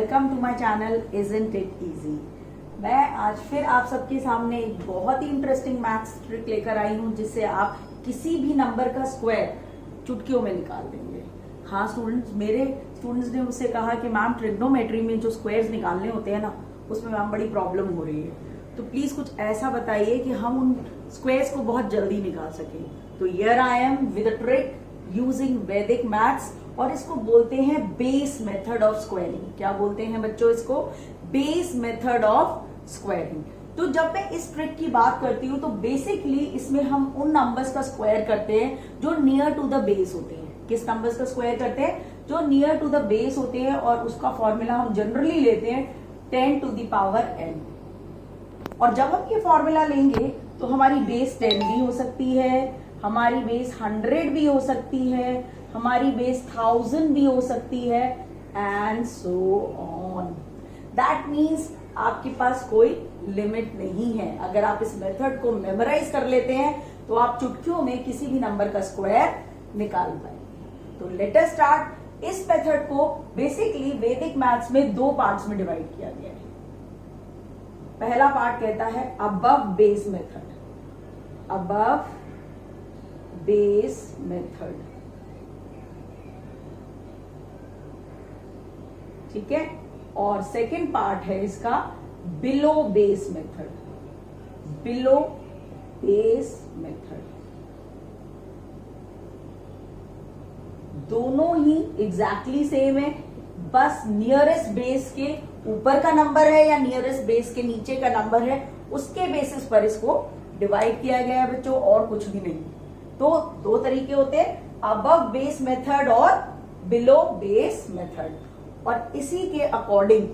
Welcome to my channel isn't it easy. मैं आज फिर आप सबके सामने एक बहुत ही इंटरेस्टिंग मैथ्स ट्रिक लेकर आई हूँ जिससे आप किसी भी नंबर का स्क्वायर चुटकियों में निकाल देंगे। हाँ स्टूडेंट्स, मेरे स्टूडेंट्स ने मुझसे कहा कि मैम ट्रिग्नोमेट्री में जो स्क्वायर्स निकालने होते हैं ना, उसमें मैम बड़ी प्रॉब्लम हो रही है, तो प्लीज कुछ ऐसा बताइए कि हम उन स्क्वायर्स को बहुत जल्दी निकाल सकें। तो here I am with a trick using वैदिक मैथ्स, और इसको बोलते हैं बेस मेथड ऑफ स्क्वायरिंग। क्या बोलते हैं बच्चों इसको? Base method of squaring. तो जब मैं इस ट्रिक की बात करती हूँ तो बेसिकली इसमें हम उन नंबर्स का स्क्वायर करते हैं जो नियर टू द बेस होते हैं। किस नंबर्स का स्क्वायर करते हैं? जो नियर टू द बेस होते हैं, और उसका फॉर्मूला हम जनरली लेते हैं 10 to the power n। और जब हम ये फॉर्मूला लेंगे तो हमारी बेस 10 भी हो सकती है, हमारी बेस 100 भी हो सकती है, हमारी बेस 1000 भी हो सकती है, and so on. That means आपके पास कोई लिमिट नहीं है। अगर आप इस मेथड को मेमोराइज कर लेते हैं तो आप चुटकियों में किसी भी नंबर का स्क्वायर निकाल पाएंगे। तो लेट अस स्टार्ट। इस मेथड को बेसिकली वैदिक मैथ्स में दो पार्ट्स में डिवाइड किया गया है। पहला पार्ट कहता है above base method. Above base method, ठीक है। और सेकेंड पार्ट है इसका below base method. Below base method. दोनों ही एग्जैक्टली सेम है, बस नियरेस्ट बेस के ऊपर का नंबर है या नियरेस्ट बेस के नीचे का नंबर है, उसके बेसिस पर इसको डिवाइड किया गया है बच्चों, और कुछ भी नहीं। तो दो तरीके होते हैं, अबव बेस मेथड और बिलो बेस मेथड, और इसी के अकॉर्डिंग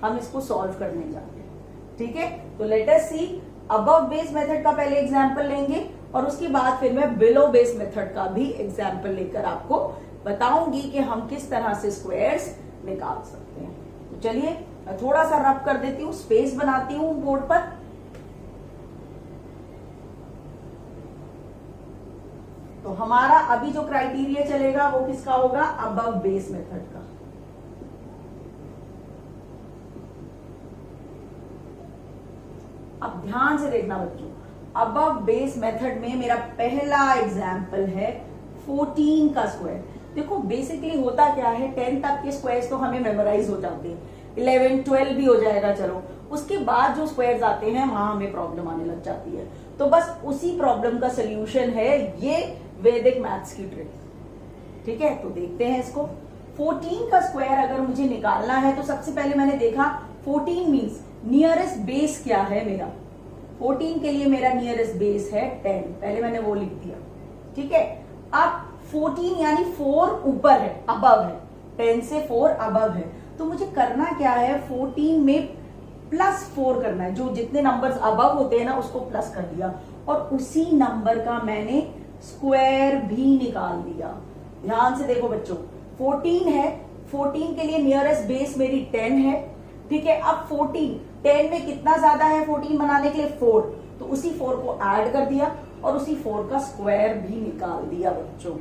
हम इसको सॉल्व करने जाते हैं, ठीक है। तो लेट अस सी। अबव बेस मेथड का पहले एग्जांपल लेंगे और उसके बाद फिर मैं बिलो बेस मेथड का भी एग्जांपल लेकर आपको बताऊंगी कि हम किस तरह से स्क्वायर्स निकाल सकते हैं। तो चलिए मैं थोड़ा सा रफ कर देती हूँ, स्पेस बनाती हूँ बोर्ड पर। तो हमारा अभी जो क्राइटेरिया चलेगा वो किसका होगा? अबव बेस मेथड का। अब ध्यान से देखना बच्चों, अबव बेस मेथड में मेरा पहला एग्जाम्पल है 14 का स्क्वायर। देखो बेसिकली होता क्या है, 10 तक के स्क्वायर्स तो हमें मेमोराइज हो जाते हैं, 11, 12 भी हो जाएगा, चलो उसके बाद जो स्क्वायर्स आते हैं वहां हमें प्रॉब्लम आने लग जाती है। तो बस उसी प्रॉब्लम का सोल्यूशन है ये वैदिक मैथ्स की ट्रिक, ठीक है। तो देखते हैं इसको। 14 का स्क्वायर अगर मुझे निकालना है तो सबसे पहले मैंने देखा 14 मीन्स नियरेस्ट बेस क्या है मेरा। 14 के लिए मेरा नियरेस्ट बेस है 10, पहले मैंने वो लिख दिया, ठीक है। अब 14 यानी 4 ऊपर है, अबव है, 10 से 4 अबव है। तो मुझे करना क्या है, 14 में +4 करना है। जो जितने नंबर्स अबव होते हैं ना उसको प्लस कर दिया, और उसी नंबर का मैंने स्क्वायर भी निकाल दिया। ध्यान से देखो बच्चों, 14 है, 14 के लिए नियरेस्ट बेस मेरी 10 है, ठीक है। अब 14, 10 में कितना ज्यादा है 14 बनाने के लिए? 4, तो उसी 4 को ऐड कर दिया और उसी 4 का स्क्वायर भी निकाल दिया बच्चों।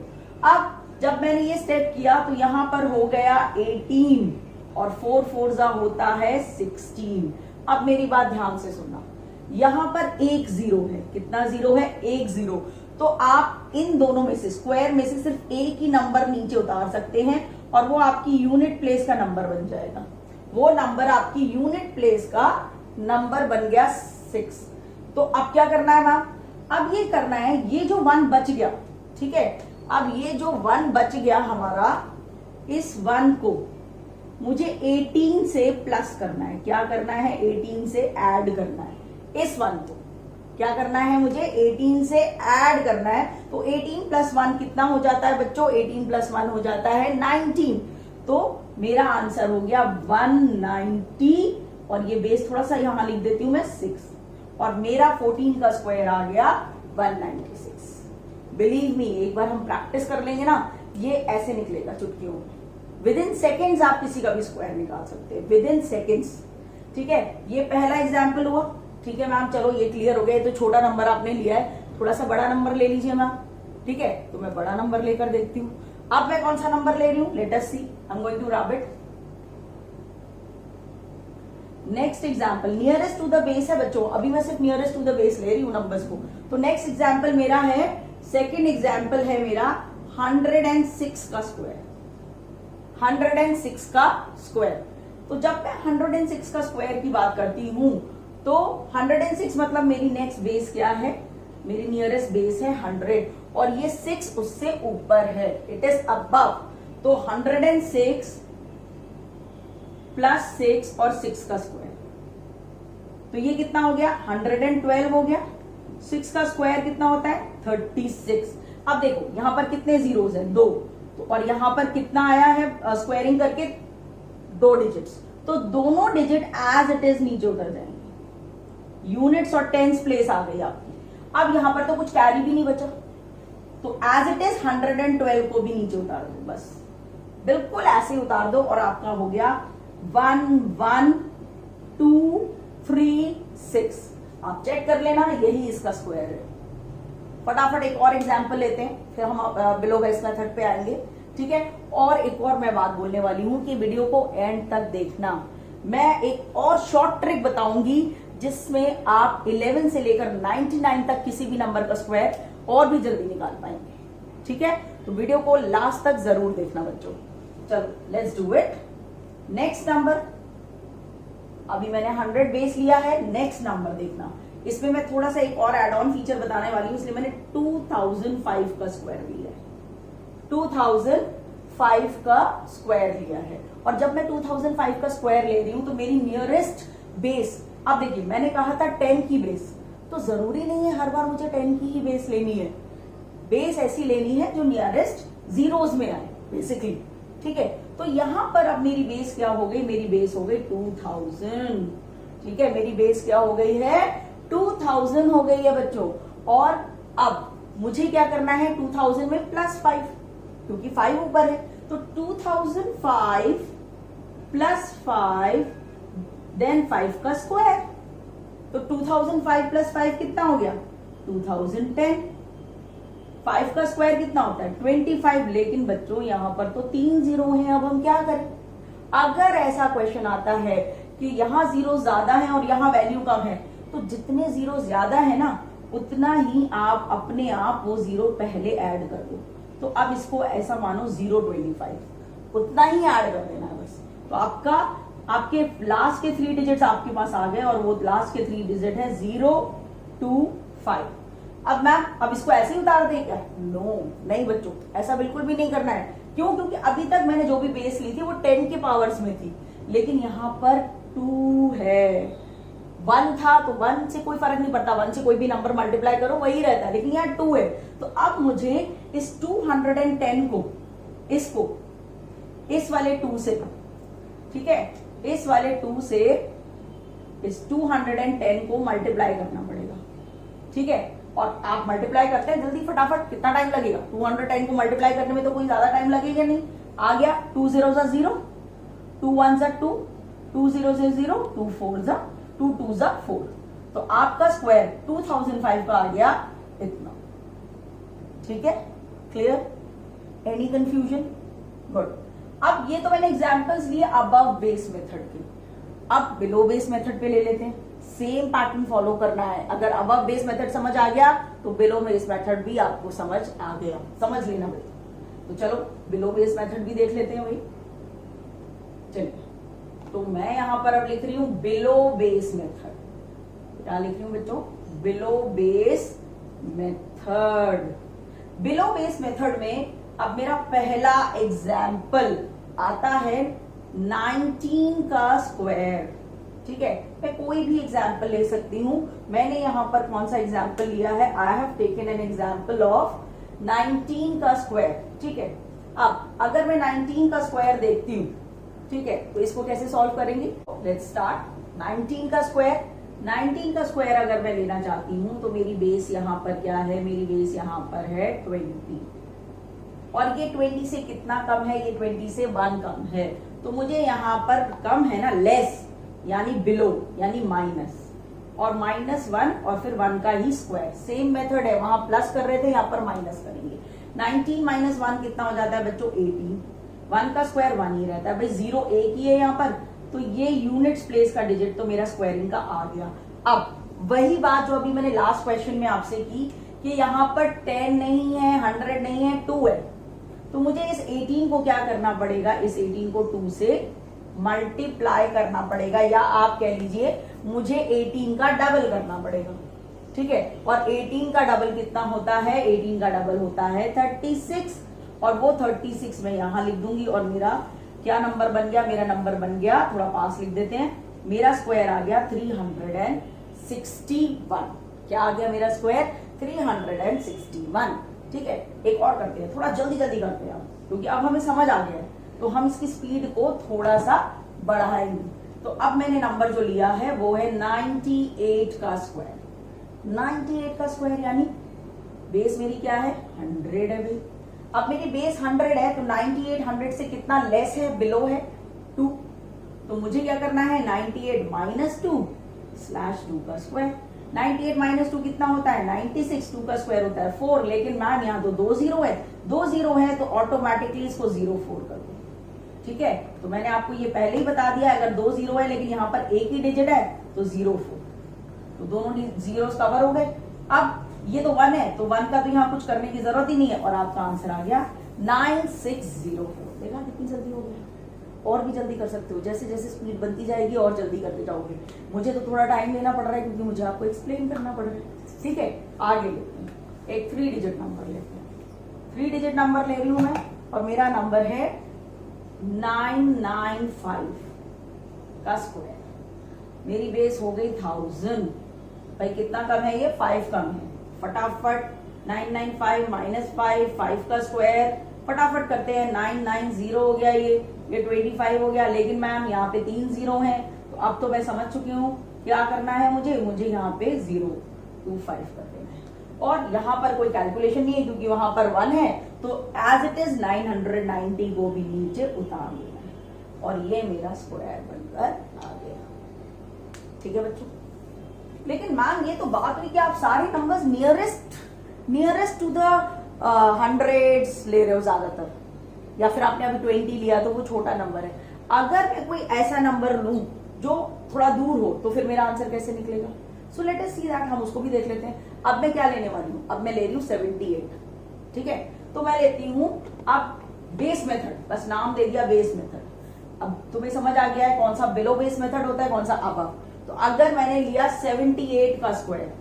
अब जब मैंने ये स्टेप किया तो यहां पर हो गया 18, और 4 4 होता है 16। अब मेरी बात ध्यान से सुनना, यहां पर एक जीरो है। कितना जीरो है? एक जीरो। तो आप इन दोनों में से, स्क्वायर में से सिर्फ एक ही नंबर नीचे उतार सकते हैं, और वो आपकी यूनिट प्लेस का नंबर बन जाएगा। वो नंबर आपकी यूनिट प्लेस का नंबर बन गया 6। तो अब क्या करना है मैम? अब ये करना है, ये जो 1 बच गया, ठीक है, अब ये जो 1 बच गया हमारा, इस 1 को मुझे 18 से प्लस करना है। क्या करना है? 18 से ऐड करना है। इस 1 को क्या करना है? मुझे 18 से ऐड करना है। तो 18 + 1 कितना हो जाता है बच्चों? 18 + 1 हो जाता है 19। तो मेरा आंसर हो गया 190, और ये बेस थोड़ा सा यहां लिख देती हूं मैं 6, और मेरा 14 का स्क्वायर आ गया 196। बिलीव मी, एक बार हम प्रैक्टिस कर लेंगे ना, ये ऐसे निकलेगा चुटकियों में। विद इन सेकेंड्स आप किसी का भी स्क्वायर निकाल सकते हैं, विद इन सेकेंड्स, ठीक है। ये पहला एग्जाम्पल हुआ, ठीक है मैम, चलो ये क्लियर हो गया। तो छोटा नंबर आपने लिया है, थोड़ा सा बड़ा नंबर ले लीजिए मैम, ठीक है। तो मैं बड़ा नंबर लेकर देखती हूँ। अब मैं कौन सा नंबर ले रही हूँ? Let us see, I am going to rub it. Next example nearest to the base है बच्चों, अभी मैं सिर्फ नियरेस्ट टू द बेस ले रही हूं नंबर्स को। तो नेक्स्ट एग्जाम्पल मेरा है, सेकेंड एग्जाम्पल है मेरा 106 का स्क्वायर। 106 का स्क्वायर, तो जब मैं 106 का स्क्वायर की बात करती हूं तो 106 मतलब मेरी नेक्स्ट बेस क्या है, मेरी नियरेस्ट बेस है 100 और ये 6 उससे ऊपर है, इट इज अबव। तो 106 प्लस 6 और 6 का स्क्वायर, तो ये कितना हो गया 112 हो गया। 6 का स्क्वायर कितना होता है 36। अब देखो यहां पर कितने जीरोस हैं 2, तो और यहां पर कितना आया है स्क्वायरिंग करके 2 डिजिट्स, तो दोनों डिजिट एज इट इज नीचे उतर जाएंगे, यूनिट्स और टेंस प्लेस आ गई आपकी। अब यहां पर तो कुछ कैरी भी नहीं बचा, तो एज इट इज 112 को भी नीचे उतार दो, बस बिल्कुल ऐसे उतार दो और आपका हो गया 1 1 2 3 6। आप चेक कर लेना, यही इसका स्क्वायर है। फटाफट एक और एग्जांपल लेते हैं, फिर हम बिलो बेस मेथड पे आएंगे, ठीक है। और एक और मैं बात बोलने वाली हूं कि वीडियो को एंड तक देखना। मैं एक और शॉर्ट ट्रिक बताऊंगी जिसमें आप 11 से लेकर 99 तक किसी भी नंबर का स्क्वायर और भी जल्दी निकाल पाएंगे, ठीक है। तो वीडियो को लास्ट तक जरूर देखना बच्चों। चलो let's do it. Next number, अभी मैंने 100 बेस लिया है, नेक्स्ट नंबर देखना। इसमें मैं थोड़ा सा एक और एड ऑन फीचर बताने वाली हूं, इसलिए मैंने 2005 का स्क्वायर लिया है। 2005 का स्क्वायर लिया है, और जब मैं 2005 का स्क्वायर ले रही हूं तो मेरी नियरेस्ट बेस, अब देखिए मैंने कहा था 10 की बेस, तो जरूरी नहीं है हर बार मुझे 10 की ही बेस लेनी है। बेस ऐसी लेनी है जो नियरेस्ट जीरोस में आए बेसिकली, ठीक है। तो यहां पर अब मेरी बेस क्या हो गई, मेरी बेस हो गई 2000, ठीक है। मेरी बेस क्या हो गई है 2000 हो गई है बच्चों। और अब मुझे क्या करना है 2000 में +5, क्योंकि 5 ऊपर है, तो 2005 + 5 देन 5 का स्क्वायर, तो 2005 + 5 कितना हो गया 2010। 5 का स्क्वायर कितना होता है 25, लेकिन बच्चों यहां पर तो 3 जीरो हैं, अब हम क्या करें। अगर ऐसा क्वेश्चन आता है कि यहां जीरो ज्यादा है और यहां वैल्यू कम है, तो जितने जीरो ज्यादा है ना उतना ही आप अपने आप वो जीरो पहले ऐड कर दो। तो अब इसको ऐसा मानो 025, उतना ही ऐड कर देना है बस। तो आपके लास्ट के 3 डिजिट्स आपके पास आ गए, और वो लास्ट के 3 डिजिट है 025। अब मैम अब इसको ऐसे ही उतार दे क्या, नो नहीं बच्चों, ऐसा बिल्कुल भी नहीं करना है। क्यों, क्योंकि अभी तक मैंने जो भी बेस ली थी वो 10 के पावर्स में थी, लेकिन यहां पर 2 है। 1 था तो 1 से कोई फर्क नहीं पड़ता, 1 से कोई भी नंबर मल्टीप्लाई करो वही रहता है, लेकिन यहाँ 2 है। तो अब मुझे इस 210 को इसको इस वाले 2 से, ठीक है, इस वाले 2 से इस 210 को मल्टीप्लाई करना पड़ेगा, ठीक है। और आप मल्टीप्लाई करते हैं जल्दी फटाफट, कितना टाइम लगेगा 210 को मल्टीप्लाई करने में, तो कोई ज्यादा टाइम लगेगा नहीं। आ गया 2 0 0, 2 1 2, 2 0 0, 2 4 2 2 4, तो आपका स्क्वायर 2005 का आ गया इतना, ठीक है। Clear, any confusion, good. अब ये तो मैंने एग्जांपल्स लिए अबव बेस मेथड के, अब बिलो बेस मेथड पे ले लेते हैं। सेम पैटर्न फॉलो करना है, अगर अबव बेस मेथड समझ आ गया तो बिलो बेस मेथड भी आपको समझ आ गया, समझ लेना भाई। तो चलो बिलो बेस मेथड भी देख लेते हैं भाई। चलिए, तो मैं यहां पर अब लिख रही हूं बिलो बेस मेथड। क्या लिख रही हूं बच्चों, below base method. Below base method में अब मेरा पहला एग्जाम्पल आता है 19 का स्क्वायर, ठीक है। मैं कोई भी एग्जाम्पल ले सकती हूं, मैंने यहां पर कौन सा एग्जाम्पल लिया है, I have taken an example of 19 का स्क्वायर, ठीक है। अब अगर मैं 19 का स्क्वायर देखती हूं, ठीक है, तो इसको कैसे सॉल्व करेंगे, लेट्स स्टार्ट। 19 का स्क्वायर, 19 का स्क्वायर अगर मैं लेना चाहती हूं तो मेरी बेस यहां पर क्या है, मेरी बेस यहां पर है 20, और ये 20 से कितना कम है, ये 20 से 1 कम है, तो मुझे यहां पर कम है ना, लेस यानी बिलो यानी माइनस, और -1 और फिर 1 का ही स्क्वायर। सेम मेथड है, वहां प्लस कर रहे थे, यहाँ पर माइनस करेंगे। 19 - 1 कितना हो जाता है बच्चों 18, 1 का स्क्वायर 1 ही रहता है भाई, 0 एक ही है यहाँ पर, तो तो ये यूनिट्स प्लेस का डिजिट तो मेरा स्क्वायरिंग का आ गया। अब वही बात जो अभी मैंने लास्ट क्वेश्चन में आपसे की कि यहाँ पर 10 नहीं है, 100 नहीं है, 2 है, तो मुझे इस 18 को क्या करना पड़ेगा, इस 18 को 2 से मल्टीप्लाई करना पड़ेगा, या आप कह लीजिए मुझे 18 का डबल करना पड़ेगा। ठीक है, और 18 का डबल कितना होता है, 18 का डबल होता है 36, और वो 36 मैं यहां लिख दूंगी, और मेरा क्या नंबर बन गया, मेरा नंबर बन गया, थोड़ा पास लिख देते हैं, मेरा स्क्वायर आ गया 361। क्या आ गया मेरा स्क्वायर, 361। ठीक है, एक और करते हैं, थोड़ा जल्दी जल्दी करते हैं क्योंकि अब हमें समझ आ गया है, तो हम इसकी स्पीड को थोड़ा सा बढ़ाएंगे। तो अब मैंने नंबर जो लिया है वो है 98 का स्क्वायर। 98 का स्क्वायर यानी बेस मेरी क्या है, 100 है भाई। अब मेरी बेस 100 है, तो 98 100 से कितना लेस है, बिलो है 2। तो मुझे क्या करना है, 98 माइनस 2 स्लैश 2 का स्क्वायर। 98 माइनस 2 कितना होता है, 96। 2 का स्क्वायर होता है 4, लेकिन मैम यहाँ तो 2 जीरो है, 2 जीरो है तो ऑटोमेटिकली इसको 04 कर दो। ठीक है, तो मैंने आपको ये पहले ही बता दिया, अगर 2 जीरो है लेकिन यहाँ पर एक ही डिजिट है तो 04, तो दोनों जीरो कवर हो गए। अब ये तो 1 है, तो 1 का तो यहाँ कुछ करने की जरूरत ही नहीं है, और आपका आंसर आ गया 9604। देखा कितनी जल्दी हो गया, और भी जल्दी कर सकते हो, जैसे जैसे स्पीड बनती जाएगी और जल्दी करते जाओगे। मुझे तो थोड़ा टाइम लेना पड़ रहा है क्योंकि मुझे आपको एक्सप्लेन करना पड़ रहा है। ठीक है, आगे लेते हैं, एक 3 डिजिट नंबर लेते हैं। 3 डिजिट नंबर ले रही हूं मैं, और मेरा नंबर है 995 का स्क्वायर। मेरी बेस हो गई 1000। भाई कितना कम है ये, 5 कम है। फटाफट 995 माइनस 5 का स्क्वायर, फटाफट करते हैं। 990 हो गया, ये 25 हो गया, लेकिन मैम यहाँ पे 3 जीरो हैं, तो अब तो मैं समझ चुकी हूँ क्या करना है मुझे यहाँ पे 025 कर देना है, और यहाँ पर कोई कैलकुलेशन नहीं है क्योंकि वहां पर 1 है, तो एज इट इज 990 को भी नीचे उतार देना है, और ये मेरा स्क्वायर बनकर आ गया। ठीक है बच्चों, लेकिन मैम ये तो बात हुई कि आप सारे numbers nearest to the hundreds ले रहे हो ज्यादातर, या फिर आपने अभी 20 लिया तो वो छोटा नंबर है। अगर मैं कोई ऐसा नंबर लूं जो थोड़ा दूर हो तो फिर मेरा आंसर कैसे निकलेगा। So let us see that, हम उसको भी देख लेते हैं। अब मैं क्या लेने वाली हूं, अब मैं ले रही हूं 78। ठीक है, तो मैं लेती हूं अब बेस मेथड, बस नाम दे दिया बेस मेथड। अब तुम्हें समझ आ गया है कौन सा बिलो बेस मेथड होता है, कौन सा अबव। तो अगर मैंने लिया 78 का स्क्वायर,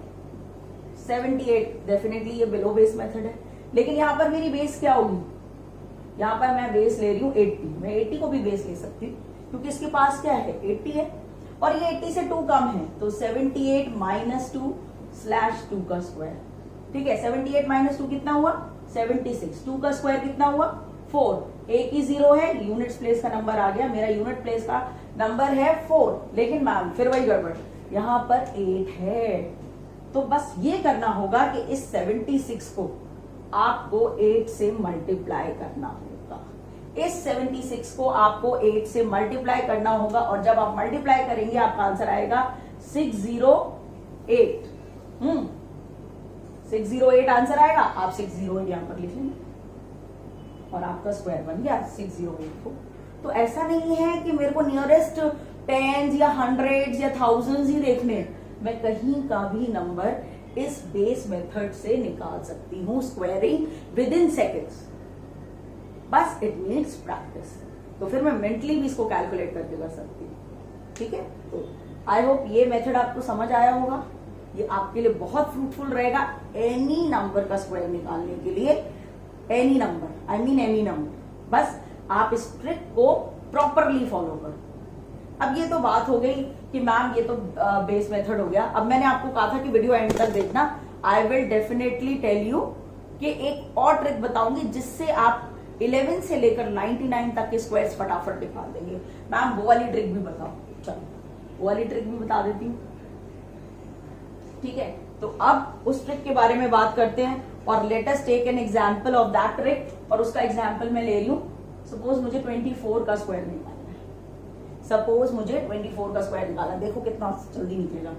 78 डेफिनेटली ये बिलो बेस मेथड है, लेकिन यहां पर मेरी बेस क्या होगी, यहां पर मैं बेस ले रही हूं 80। मैं 80 को भी बेस ले सकती हूँ क्योंकि इसके पास क्या है, 80 है, और ये 80 से 2 कम है, तो 78 माइनस 2 स्लैश 2 का स्क्वायर। ठीक है, 78 माइनस 2 कितना हुआ, 76। 2 का स्क्वायर कितना हुआ, 4। एक ही जीरो है, यूनिट्स प्लेस का नंबर आ गया, मेरा यूनिट प्लेस का नंबर है 4, लेकिन मैम फिर वही गड़बड़, यहाँ पर 8 है। तो बस ये करना होगा कि इस 76 को आपको 8 से मल्टीप्लाई करना होगा। इस 76 को आपको 8 से मल्टीप्लाई करना होगा, और जब आप मल्टीप्लाई करेंगे आपका आंसर आएगा 608। 608 आंसर आएगा, आप 608 यहां पर लिख लेंगे और आपका स्क्वायर बन गया 6084। तो ऐसा नहीं है कि मेरे को नियरेस्ट 10s या 100s या 1000s ही देखने, मैं कहीं का भी नंबर इस बेस मेथड से निकाल सकती हूं, स्क्वायरिंग विद इन सेकेंड्स। बस इट नीड्स प्रैक्टिस। तो फिर मैं मेंटली भी इसको कैलकुलेट करके कर सकती हूँ। ठीक है, तो आई होप ये मेथड आपको समझ आया होगा। ये आपके लिए बहुत फ्रूटफुल रहेगा एनी नंबर का स्क्वायर निकालने के लिए। Any number, I mean any number, बस आप इस ट्रिक को प्रॉपरली फॉलो करो। अब ये तो बात हो गई कि मैम ये तो बेस मेथड हो गया। अब मैंने आपको कहा था कि वीडियो एंड तक देखना, I will definitely tell you कि एक और ट्रिक बताऊंगी जिससे आप 11 से लेकर 99 तक के स्क्वायर्स फटाफट निकाल देंगे। मैम वो वाली ट्रिक भी बताओ, चलो वो वाली ट्रिक भी बता देती हूँ। ठीक है, तो अब उस ट्रिक के बारे में बात करते हैं, और let us take an example of that trick. और उसका एग्जांपल मैं ले रही हूँ, सपोज मुझे 24 का स्क्वायर निकालना है। सपोज मुझे 24 का स्क्वायर निकालना, देखो कितना जल्दी निकलेगा।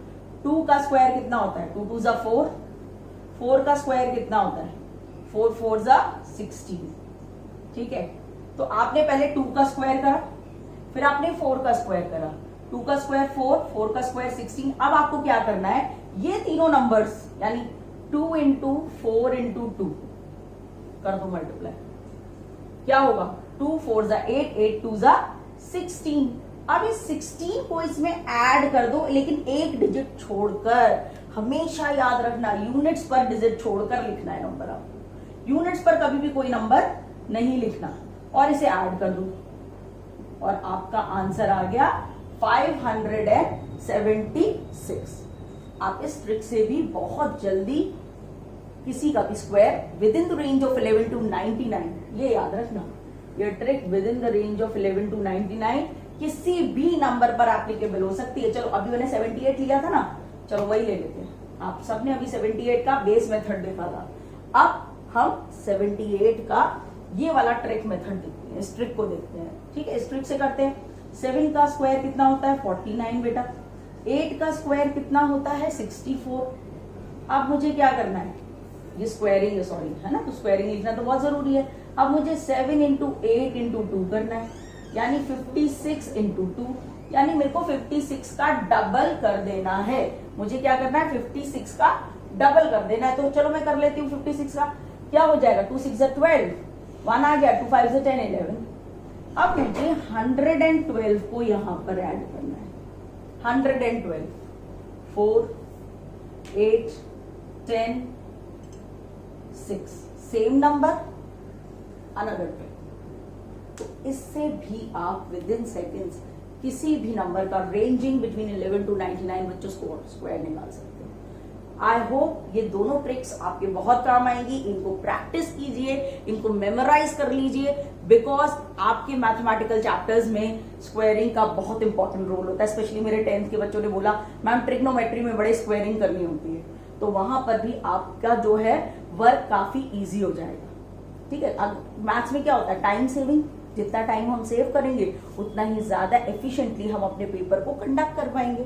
2 का स्क्वायर कितना होता है, 2 2 जा 4। 4 का स्क्वायर कितना होता है, 4 4 जा 16। ठीक है, तो आपने पहले 2 का स्क्वायर करा, फिर आपने 4 का स्क्वायर करा, 2 का स्क्वायर 4, 4 का स्क्वायर 16। अब आपको क्या करना है, ये तीनों नंबर्स यानी 2 इंटू 4 इंटू 2 कर दो मल्टीप्लाई, क्या होगा 2 4 जा 8, 8 2 जा 16। अब इस 16 को इसमें ऐड कर दो, लेकिन एक डिजिट छोड़कर। हमेशा याद रखना यूनिट्स पर डिजिट छोड़कर लिखना है नंबर आपको, यूनिट्स पर कभी भी कोई नंबर नहीं लिखना। और इसे ऐड कर दो और आपका आंसर आ गया 576। आप इस ट्रिक से भी बहुत जल्दी किसी का भी square within the range of 11 to 99, ये याद रखना, ये trick within the range of 11 to 99 किसी भी नंबर पर एप्लीकेबल हो सकती है। चलो अभी मैंने 78 लिया था ना, चलो वही ले लेते हैं। आप सबने अभी 78 का बेस मेथड देखा था, अब हम 78 का ये वाला ट्रिक मेथड देखते हैं, इस ट्रिक को देखते हैं। ठीक है, इस ट्रिक से करते हैं। 7 का स्क्वायर कितना होता है 49 बेटा, 8 का स्क्वायर कितना होता है 64। अब मुझे क्या करना है, ये स्क्वायरिंग है, सॉरी है ना, तो स्क्वायरिंग लिखना तो बहुत जरूरी है। अब मुझे 7 इंटू 8 इंटू 2 करना है, यानी 56 इंटू 2, यानी मेरे को 56 का डबल कर देना है। मुझे क्या करना है 56 का डबल कर देना है। तो चलो मैं कर लेती हूँ 56 का, क्या हो जाएगा 2 6 12, 1 आ गया, 2 5 10 11। अब मुझे 112 को यहां पर ऐड करना है, 112, 4 8 10 6, सेम नंबर अनदर ट्रिक। तो इससे भी आप विद इन सेकेंड्स किसी भी नंबर का रेंजिंग बिटवीन 11 टू 99 बच्चों स्क्वायर निकाल सकते हो। आई होप ये दोनों ट्रिक्स आपके बहुत काम आएंगी। इनको प्रैक्टिस कीजिए, इनको मेमोराइज कर लीजिए, बिकॉज आपके मैथमेटिकल चैप्टर्स में स्क्वायरिंग का बहुत इंपॉर्टेंट रोल होता है। स्पेशली मेरे 10th के बच्चों ने बोला मैम ट्रिग्नोमेट्री में बड़े स्क्वायरिंग करनी होती है, तो वहां पर भी आपका जो है वर्क काफी ईजी हो जाएगा। ठीक है, अब मैथ्स में क्या होता है टाइम सेविंग, जितना टाइम हम सेव करेंगे उतना ही ज्यादा एफिशिएंटली हम अपने पेपर को कंडक्ट कर पाएंगे।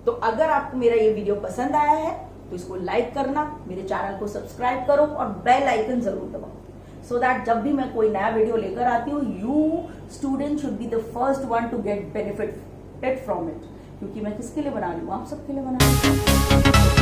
तो अगर आपको मेरा ये वीडियो पसंद आया है तो इसको लाइक करना, मेरे चैनल को सब्सक्राइब करो और बेल आइकन जरूर दबाओ, सो दैट जब भी मैं कोई नया वीडियो लेकर आती हूँ you student should be the first one to get benefited from it. क्योंकि मैं किसके लिए बना रही हूँ, आप सबके लिए बना रही हूँ।